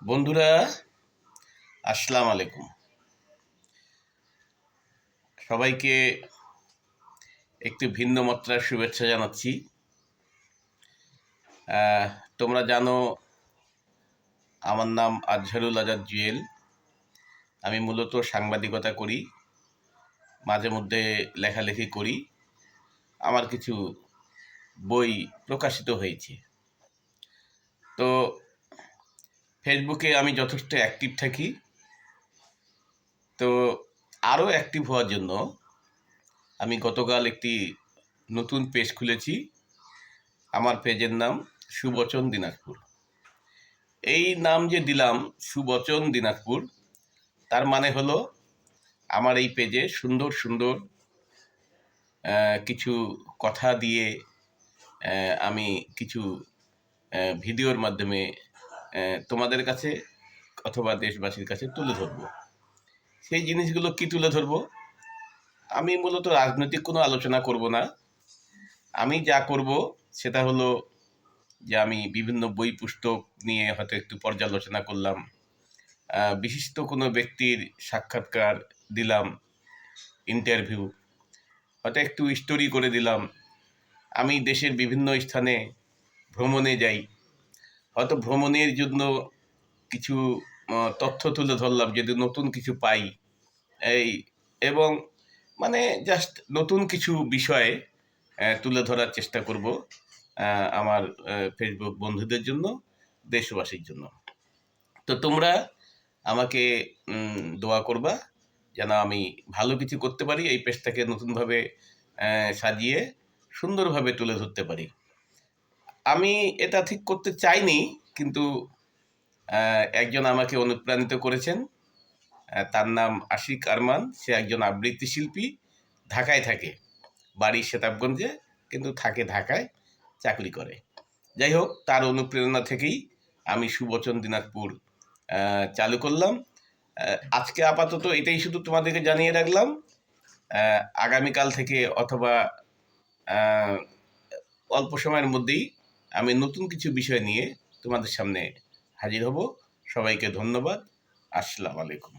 বন্ধুরা, আসসালামু আলাইকুম। সবাইকে একটু ভিন্ন মাত্রার শুভেচ্ছা জানাচ্ছি। তোমরা জানো আমার নাম আজহারুল আজাদ জুয়েল। আমি মূলত সাংবাদিকতা করি, মাঝে মধ্যে লেখালেখি করি। আমার কিছু বই প্রকাশিত হয়েছে। তো ফেসবুকে আমি যথেষ্ট অ্যাক্টিভ থাকি। তো আরও অ্যাক্টিভ হওয়ার জন্য আমি গতকাল একটি নতুন পেজ খুলেছি। আমার পেজের নাম সুবচন দিনাজপুর। এই নাম যে দিলাম সুবচন দিনাজপুর, তার মানে হলো আমার এই পেজে সুন্দর সুন্দর কিছু কথা দিয়ে আমি কিছু ভিডিওর মাধ্যমে তোমাদের কাছে অথবা দেশবাসীর কাছে তুলে ধরব। সেই জিনিসগুলো কি তুলে ধরব? আমি মূলত রাজনৈতিক কোনো আলোচনা করব না। আমি যা করব সেটা হলো যে আমি বিভিন্ন বই পুস্তক নিয়ে হয়তো একটু পর্যালোচনা করলাম, বিশিষ্ট কোনো ব্যক্তির সাক্ষাৎকার দিলাম, ইন্টারভিউ, হয়তো একটু স্টোরি করে দিলাম। আমি দেশের বিভিন্ন স্থানে ভ্রমণে যাই, হয়তো ভ্রমণের জন্য কিছু তথ্য তুলে ধরলাম, যদি নতুন কিছু পাই এই, এবং মানে জাস্ট নতুন কিছু বিষয়ে তুলে ধরার চেষ্টা করব আমার ফেসবুক বন্ধুদের জন্য, দেশবাসীর জন্য। তো তোমরা আমাকে দোয়া করবা যেন আমি ভালো কিছু করতে পারি, এই পেজটাকে নতুনভাবে সাজিয়ে সুন্দরভাবে তুলে ধরতে পারি। আমি এটা ঠিক করতে চাইনি, কিন্তু একজন আমাকে অনুপ্রাণিত করেছেন। তার নাম আশিক আরমান। সে একজন আবৃত্তি শিল্পী, ঢাকায় থাকে, বাড়ি সেতাবগঞ্জে, কিন্তু থাকে ঢাকায়, চাকরি করে। যাই হোক, তার অনুপ্রেরণা থেকেই আমি সুবচন দিনাজপুর চালু করলাম। আজকে আপাতত এটাই শুধু তোমাদেরকে জানিয়ে রাখলাম। আগামীকাল থেকে অথবা অল্প সময়ের মধ্যেই আমি নতুন কিছু বিষয় নিয়ে তোমাদের সামনে হাজির হব। সবাইকে ধন্যবাদ। আসসালামু আলাইকুম।